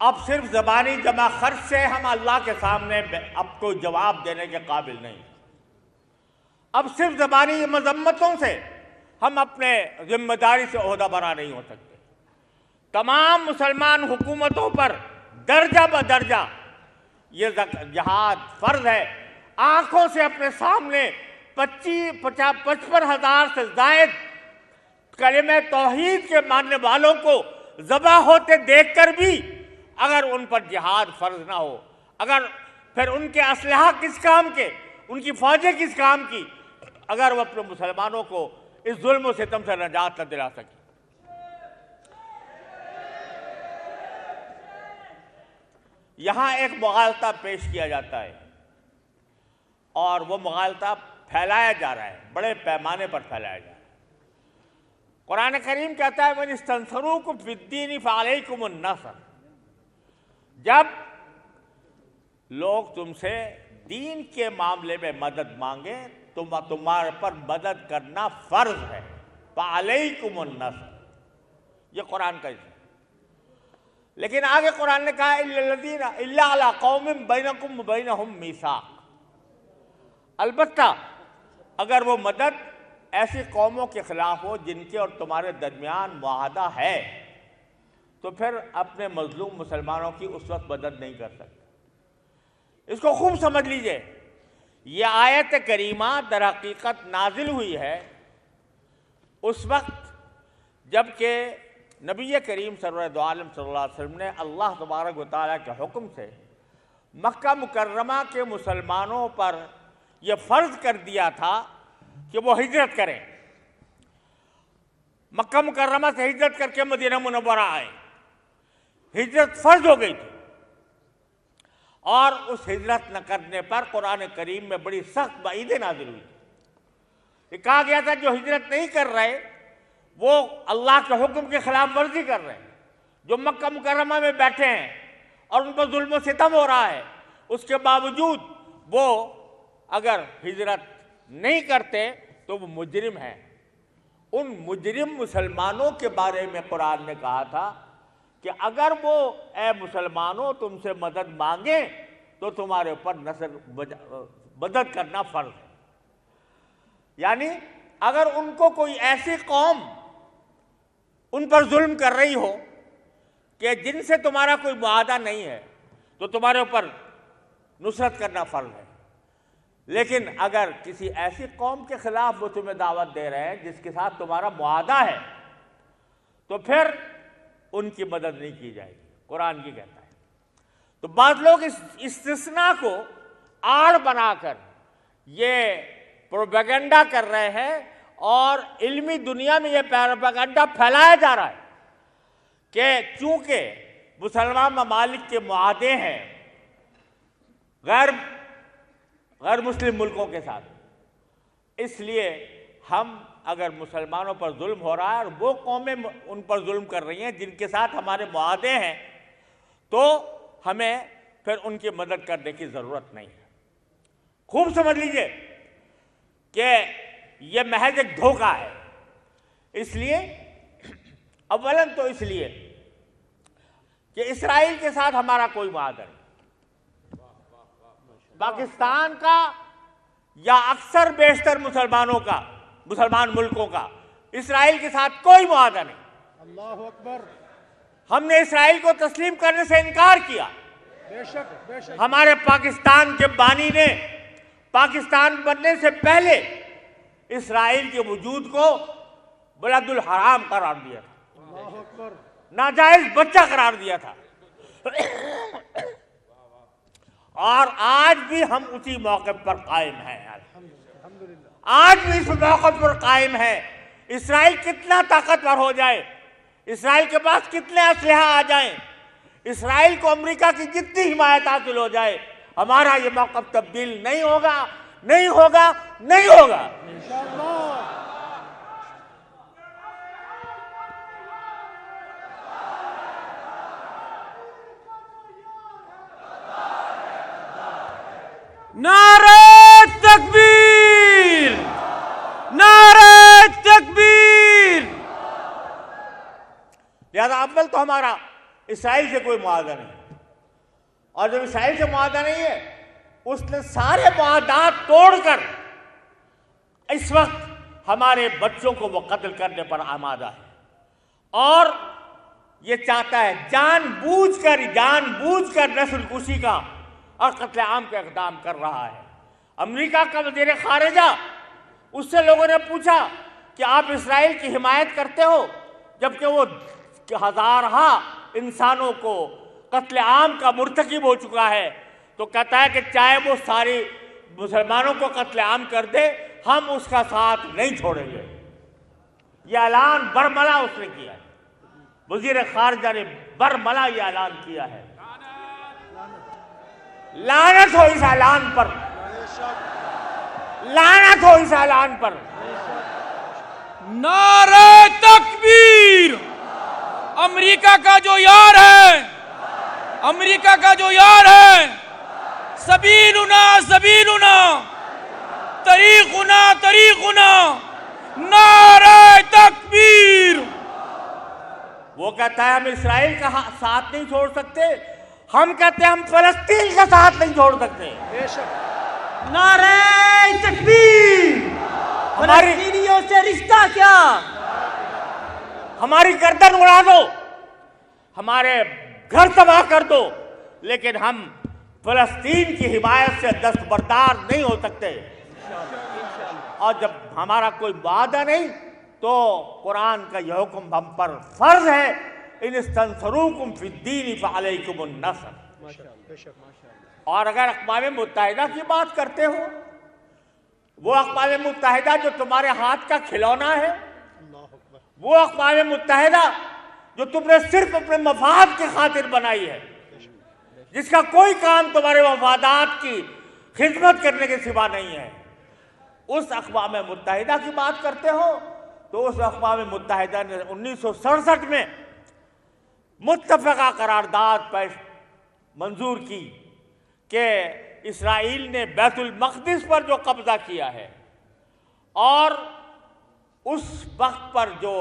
اب صرف زبانی جمع خرچ سے ہم اللہ کے سامنے اب کوئی جواب دینے کے قابل نہیں. اب صرف زبانی مذمتوں سے ہم اپنے ذمہ داری سے عہدہ برا نہیں ہو سکتے. تمام مسلمان حکومتوں پر درجہ بدرجہ یہ جہاد فرض ہے. آنکھوں سے اپنے سامنے 55,000 سے زائد کلمہ توحید کے ماننے والوں کو ذبح ہوتے دیکھ کر بھی اگر ان پر جہاد فرض نہ ہو، اگر پھر ان کے اسلحہ کس کام کے، ان کی فوجیں کس کام کی، اگر وہ اپنے مسلمانوں کو اس ظلم و ستم سے نجات نہ دلا سکے. یہاں ایک مغالطہ پیش کیا جاتا ہے اور وہ مغالطہ پھیلایا جا رہا ہے، بڑے پیمانے پر پھیلایا جا رہا ہے. قرآن کریم کہتا ہے وَإِنِ اسْتَنْصَرُوكُمْ فِي الدِّينِ فَعَلَيْكُمُ النَّصْرُ. جب لوگ تم سے دین کے معاملے میں مدد مانگے تو تمہارے پر مدد کرنا فرض ہے. فَعَلَيْكُمُ النَّصْرُ، یہ قرآن کا حصہ. لیکن آگے قرآن نے کہا إِلَّا عَلَىٰ قَوْمٍ بَيْنَكُمْ وَبَيْنَهُمْ مِيثَاقٌ. البتہ اگر وہ مدد ایسی قوموں کے خلاف ہو جن کے اور تمہارے درمیان معاہدہ ہے تو پھر اپنے مظلوم مسلمانوں کی اس وقت مدد نہیں کر سکتے. اس کو خوب سمجھ لیجئے. یہ آیت کریمہ در حقیقت نازل ہوئی ہے اس وقت جب کہ نبی کریم سرور دو عالم صلی اللہ علیہ وسلم نے اللہ تبارک و تعالیٰ کے حکم سے مکہ مکرمہ کے مسلمانوں پر یہ فرض کر دیا تھا کہ وہ ہجرت کریں. مکہ مکرمہ سے ہجرت کر کے مدینہ منورہ آئے. ہجرت فرض ہو گئی تھی اور اس ہجرت نہ کرنے پر قرآن کریم میں بڑی سخت وعیدیں نازل ہوئی. یہ کہا گیا تھا جو ہجرت نہیں کر رہے وہ اللہ کے حکم کے خلاف ورزی کر رہے ہیں. جو مکہ مکرمہ میں بیٹھے ہیں اور ان پر ظلم و ستم ہو رہا ہے اس کے باوجود وہ اگر ہجرت نہیں کرتے تو وہ مجرم ہیں. ان مجرم مسلمانوں کے بارے میں قرآن نے کہا تھا کہ اگر وہ اے مسلمانوں تم سے مدد مانگیں تو تمہارے اوپر مدد کرنا فرض ہے. یعنی اگر ان کو کوئی ایسی قوم ان پر ظلم کر رہی ہو کہ جن سے تمہارا کوئی معاہدہ نہیں ہے تو تمہارے اوپر نصرت کرنا فرض ہے. لیکن اگر کسی ایسی قوم کے خلاف وہ تمہیں دعوت دے رہے ہیں جس کے ساتھ تمہارا معاہدہ ہے تو پھر ان کی مدد نہیں کی جائے گی. قرآن کی کہتا ہے. تو بعض لوگ اس استثناء کو آڑ بنا کر یہ پروپیگنڈا کر رہے ہیں اور علمی دنیا میں یہ پروپیگنڈا پھیلایا جا رہا ہے کہ چونکہ مسلمان ممالک کے معاہدے ہیں غیر مسلم ملکوں کے ساتھ، اس لیے ہم اگر مسلمانوں پر ظلم ہو رہا ہے اور وہ قومیں ان پر ظلم کر رہی ہیں جن کے ساتھ ہمارے معاہدے ہیں تو ہمیں پھر ان کی مدد کرنے کی ضرورت نہیں ہے. خوب سمجھ لیجئے کہ یہ محض ایک دھوکہ ہے. اس لیے اولاً تو اس لیے کہ اسرائیل کے ساتھ ہمارا کوئی معاہدہ نہیں. پاکستان کا یا اکثر بیشتر مسلمان ملکوں کا اسرائیل کے ساتھ کوئی معاہدہ نہیں. اللہ اکبر. ہم نے اسرائیل کو تسلیم کرنے سے انکار کیا. بے شک بے شک. ہمارے پاکستان کے بانی نے پاکستان بننے سے پہلے اسرائیل کے وجود کو بلد الحرام قرار دیا تھا. اللہ اکبر. ناجائز بچہ قرار دیا تھا. اور آج بھی ہم اسی موقف پر قائم ہیں. الحمدللہ. آج بھی اس موقف پر قائم ہے. اسرائیل کتنا طاقتور ہو جائے، اسرائیل کے پاس کتنے اسلحہ آ جائیں، اسرائیل کو امریکہ کی جتنی حمایت حاصل ہو جائے، ہمارا یہ موقف تبدیل نہیں ہوگا، نہیں ہوگا، نہیں ہوگا. انشاءاللہ. نعرہ تکبیر، نعرہ تکبیر. لہذا اول تو ہمارا اسرائیل سے کوئی معاہدہ نہیں، اور جب اسرائیل سے معاہدہ نہیں ہے اس نے سارے معاہدات توڑ کر اس وقت ہمارے بچوں کو وہ قتل کرنے پر آمادہ ہے، اور یہ چاہتا ہے جان بوجھ کر نسل کشی کا اور قتل عام کا اقدام کر رہا ہے۔ امریکہ کا وزیر خارجہ، اس سے لوگوں نے پوچھا کہ آپ اسرائیل کی حمایت کرتے ہو جبکہ وہ ہزارہا انسانوں کو قتل عام کا مرتکب ہو چکا ہے، تو کہتا ہے کہ چاہے وہ ساری مسلمانوں کو قتل عام کر دے ہم اس کا ساتھ نہیں چھوڑیں گے۔ یہ اعلان برملا اس نے کیا ہے، وزیر خارجہ نے برملا یہ اعلان کیا ہے۔ لعنت ہو اس اعلان پر، لعنت ہو اس اعلان پر۔ نعرہ تکبیر! امریکہ کا جو یار ہے، امریکہ کا جو یار ہے، سبیلنا سبیلنا، طریقنا طریقنا، نعرہ تکبیر! وہ کہتا ہے ہم اسرائیل کا ساتھ نہیں چھوڑ سکتے، ہم کہتے ہیں ہم فلسطین کا ساتھ نہیں چھوڑ سکتے۔ بے شک، نعرہ تکبیر! فلسطینیوں سے رشتہ کیا؟ ہماری گردن اڑا دو، ہمارے گھر تباہ کر دو، لیکن ہم فلسطین کی حمایت سے دستبردار نہیں ہو سکتے۔ اور جب ہمارا کوئی وعدہ نہیں تو قرآن کا یہ حکم ہم پر فرض ہے، ان استنصروکم فی الدین فعلیکم النصر۔ بے شک، ماشاء اللہ۔ اور اگر اقوام متحدہ کی بات کرتے ہو، وہ اقوام متحدہ جو تمہارے ہاتھ کا کھلونا ہے، اللہ اکبر، وہ اقوام متحدہ جو تم نے صرف اپنے مفاد کی خاطر بنائی ہے، جس کا کوئی کام تمہارے مفادات کی خدمت کرنے کے سوا نہیں ہے، اس اقوام متحدہ کی بات کرتے ہو تو اس اقوام متحدہ نے 1967 میں متفقہ قرارداد منظور کی کہ اسرائیل نے بیت المقدس پر جو قبضہ کیا ہے اور اس وقت پر جو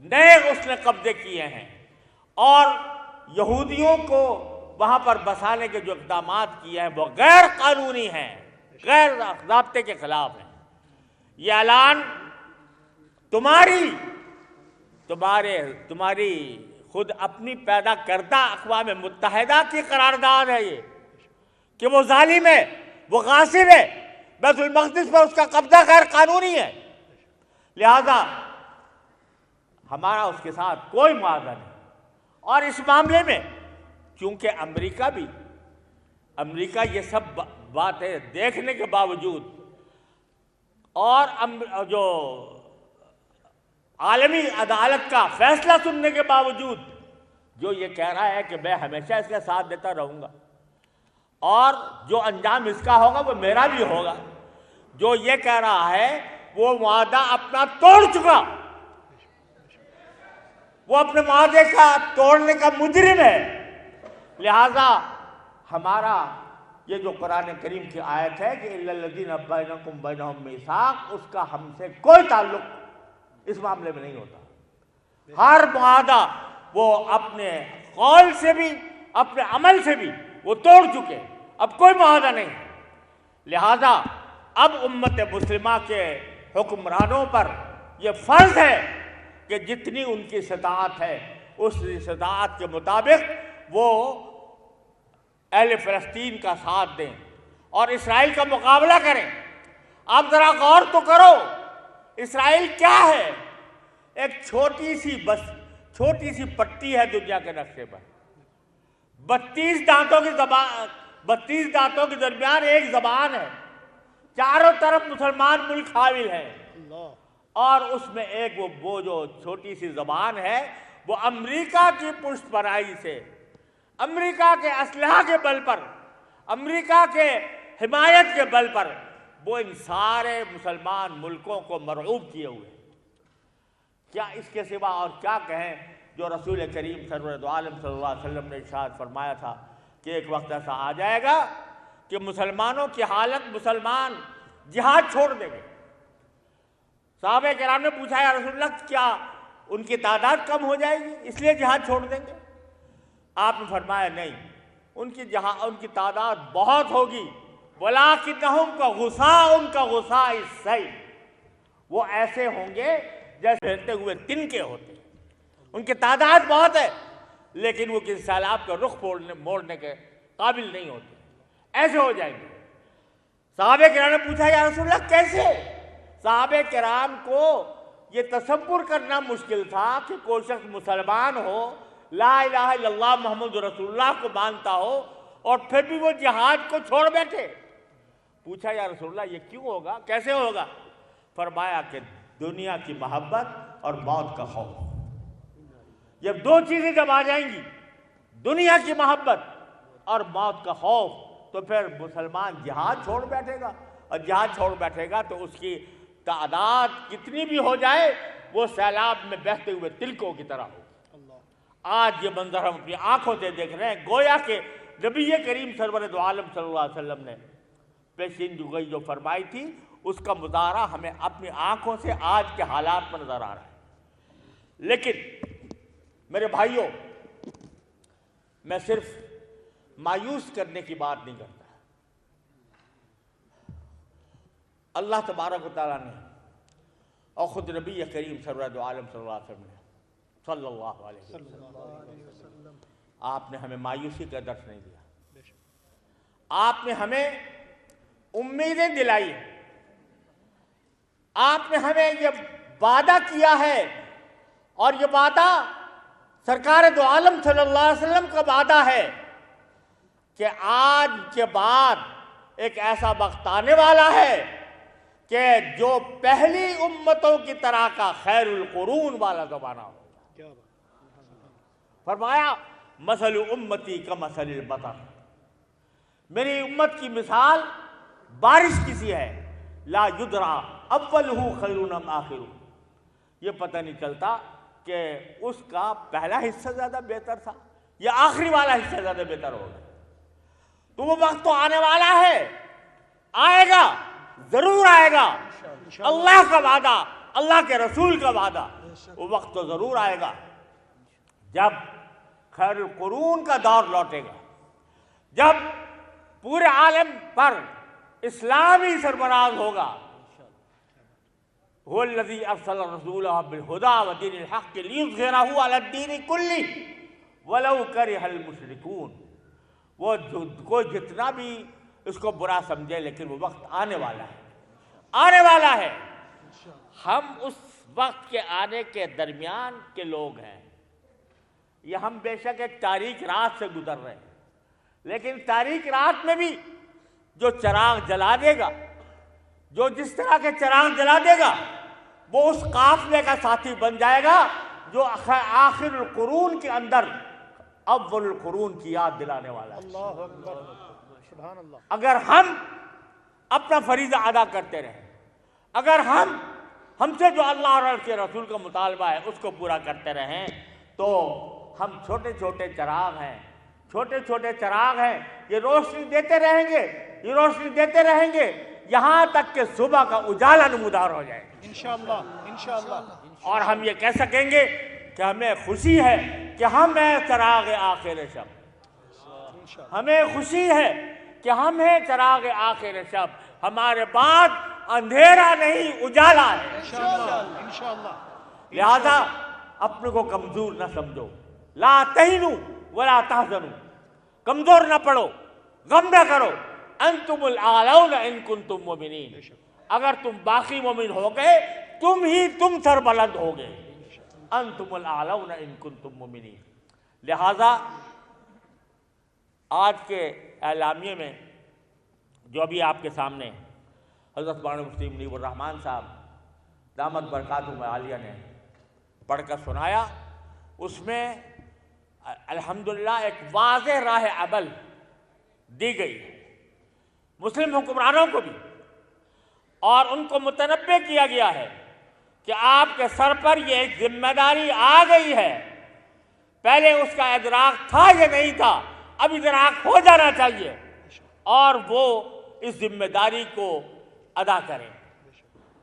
نئے اس نے قبضے کیے ہیں اور یہودیوں کو وہاں پر بسانے کے جو اقدامات کیے ہیں وہ غیر قانونی ہیں، غیر ضابطے کے خلاف ہیں۔ یہ اعلان تمہاری خود اپنی پیدا کردہ اقوام متحدہ کی قرارداد ہے یہ، کہ وہ ظالم ہے، وہ غاصب ہے، بیت المقدس پر اس کا قبضہ غیر قانونی ہے، لہذا ہمارا اس کے ساتھ کوئی معاہدہ نہیں۔ اور اس معاملے میں چونکہ امریکہ یہ سب باتیں دیکھنے کے باوجود اور جو عالمی عدالت کا فیصلہ سننے کے باوجود جو یہ کہہ رہا ہے کہ میں ہمیشہ اس کے ساتھ دیتا رہوں گا اور جو انجام اس کا ہوگا وہ میرا بھی ہوگا، جو یہ کہہ رہا ہے وہ معاہدہ اپنا توڑ چکا، وہ اپنے معاہدے کا توڑنے کا مجرم ہے۔ لہذا ہمارا یہ جو قرآن کریم کی آیت ہے کہ اِلَّا الَّذِينَ بَيْنَكُمْ بَيْنَهُمْ مِيثَاق، اس کا ہم سے کوئی تعلق اس معاملے میں نہیں ہوتا۔ ہر معاہدہ وہ اپنے قول سے بھی اپنے عمل سے بھی وہ توڑ چکے، اب کوئی معاہدہ نہیں۔ لہذا اب امت مسلمہ کے حکمرانوں پر یہ فرض ہے کہ جتنی ان کی استطاعت ہے اس استطاعت کے مطابق وہ اہل فلسطین کا ساتھ دیں اور اسرائیل کا مقابلہ کریں۔ آپ ذرا غور تو کرو، اسرائیل کیا ہے؟ ایک چھوٹی سی پٹی ہے دنیا کے نقشے پر، 32 دانتوں کے درمیان ایک زبان ہے، چاروں طرف مسلمان ملک حاوی ہیں، اور اس میں ایک وہ جو چھوٹی سی زبان ہے وہ امریکہ کی پشت پناہی سے، امریکہ کے اسلحہ کے بل پر، امریکہ کے حمایت کے بل پر وہ ان سارے مسلمان ملکوں کو مرعوب کیے ہوئے۔ کیا اس کے سوا اور کیا کہیں جو رسول کریم سرور دو عالم صلی اللہ علیہ وسلم نے ارشاد فرمایا تھا کہ ایک وقت ایسا آ جائے گا کہ مسلمانوں کی حالت، مسلمان جہاد چھوڑ دیں گے۔ صحابہ کرام نے پوچھا یا رسول اللہ کیا ان کی تعداد کم ہو جائے گی اس لیے جہاد چھوڑ دیں گے؟ آپ نے فرمایا نہیں، ان کی تعداد بہت ہوگی، وَلَٰكِنَّهُمْ كَغُثَاءٍ كَغُثَاءِ السَّيْلِ، وہ ایسے ہوں گے جیسے بہتے ہوئے تنکے ہوتے ہیں، ان کی تعداد بہت ہے لیکن وہ کسی سیلاب کا رخ موڑنے کے قابل نہیں ہوتے، ایسے ہو جائیں گے۔ صحابہ کرام نے پوچھا یا رسول اللہ کیسے؟ صحابہ کرام کو یہ تصور کرنا مشکل تھا کہ کوئی شخص مسلمان ہو، لا الہ الا اللہ محمد رسول اللہ کو مانتا ہو اور پھر بھی وہ جہاد کو چھوڑ بیٹھے۔ پوچھا یا رسول اللہ یہ کیوں ہوگا، کیسے ہوگا؟ فرمایا کہ دنیا کی محبت اور موت کا خوف، جب دو چیزیں جب آ جائیں گی، دنیا کی محبت اور موت کا خوف، تو پھر مسلمان جہاد چھوڑ بیٹھے گا، اور جہاد چھوڑ بیٹھے گا تو اس کی تعداد کتنی بھی ہو جائے وہ سیلاب میں بہتے ہوئے تلکوں کی طرح ہو۔ آج یہ منظر ہم اپنی آنکھوں سے دیکھ رہے ہیں، گویا کہ نبی کریم سرور دو عالم صلی اللہ علیہ وسلم نے پیشین گوئی جو فرمائی تھی اس کا مظاہرہ ہمیں اپنی آنکھوں سے آج کے حالات میں نظر آ رہا ہے۔ لیکن میرے بھائیوں، میں صرف مایوس کرنے کی بات نہیں کرتا، اللہ تبارک و تعالیٰ نے اور خود نبی کریم سرور دو عالم صلی اللہ علیہ وسلم نے صلی اللہ علیہ وسلم آپ نے ہمیں مایوسی کا درس نہیں دیا، آپ نے ہمیں امیدیں دلائی ہیں، آپ نے ہمیں یہ وعدہ کیا ہے، اور یہ وعدہ سرکار دو عالم صلی اللہ علیہ وسلم کا وعدہ ہے کہ آج کے بعد ایک ایسا وقت آنے والا ہے کہ جو پہلی امتوں کی طرح کا خیر القرون والا زمانہ ہوگا۔ فرمایا مثل امتی کمثل البطر، میری امت کی مثال بارش کی سی ہے، لا یدرا اولہ خیر ام آخر، یہ پتہ نہیں چلتا کہ اس کا پہلا حصہ زیادہ بہتر تھا یا آخری والا حصہ زیادہ بہتر ہوگا۔ تو وہ وقت تو آنے والا ہے، آئے گا، ضرور آئے گا، اللہ کا وعدہ، اللہ کے رسول کا وعدہ، وہ وقت تو ضرور آئے گا جب خیر القرون کا دور لوٹے گا، جب پورے عالم پر اسلامی سربراہ ہوگا۔ هو الذي ارسل رسوله بالهدى ودين الحق ليظهره على الدين كله ولو كره المشركون، وہ کوئی جتنا بھی اس کو برا سمجھے لیکن وہ وقت آنے والا ہے، آنے والا ہے۔ ہم اس وقت کے آنے کے درمیان کے لوگ ہیں، یہ ہم بے شک ایک تاریک رات سے گزر رہے ہیں، لیکن تاریک رات میں بھی جو چراغ جلا دے گا، جو جس طرح کے چراغ جلا دے گا، وہ اس قافلے کا ساتھی بن جائے گا جو آخر القرون کے اندر اول القرون کی یاد دلانے والا ہے۔ اللہ اکبر، سبحان اللہ۔ اگر ہم اپنا فریضہ ادا کرتے رہیں، اگر ہم سے جو اللہ اور اس کے رسول کا مطالبہ ہے اس کو پورا کرتے رہیں، تو ہم چھوٹے چھوٹے چراغ ہیں، چھوٹے چھوٹے چراغ ہیں، یہ روشنی دیتے رہیں گے، یہ روشنی دیتے رہیں گے یہاں تک کہ صبح کا اجالا نمودار ہو جائے گا انشاءاللہ انشاءاللہ، اور ہم یہ کہہ سکیں گے کہ ہمیں خوشی ہے کہ ہم ہیں چراغ آخر شب، ہمیں خوشی ہے کہ ہم ہیں چراغ آخر شب، ہمارے بعد اندھیرا نہیں اجالا ہے۔ انشاءاللہ انشاءاللہ۔ لہذا اپنے کو کمزور نہ سمجھو، لا تہنوا ولا تحزنوا، کمزور نہ پڑو، غم نہ کرو، انتم الاعلون ان کنتم مومنین، اگر تم باقی مومن ہو گئے تم سربلند ہو گئے، انتم الاعلون ان کنتم مومنین۔ لہذا آج کے اعلامیے میں جو ابھی آپ کے سامنے حضرت مولانا مفتی منیب الرحمان صاحب دامت برکاتہم عالیہ نے پڑھ کر سنایا، اس میں الحمدللہ ایک واضح راہ عمل دی گئی ہے مسلم حکمرانوں کو بھی، اور ان کو متنبہ کیا گیا ہے کہ آپ کے سر پر یہ ایک ذمہ داری آ گئی ہے، پہلے اس کا ادراک تھا یا نہیں تھا، اب ادراک ہو جانا چاہیے، اور وہ اس ذمہ داری کو ادا کریں۔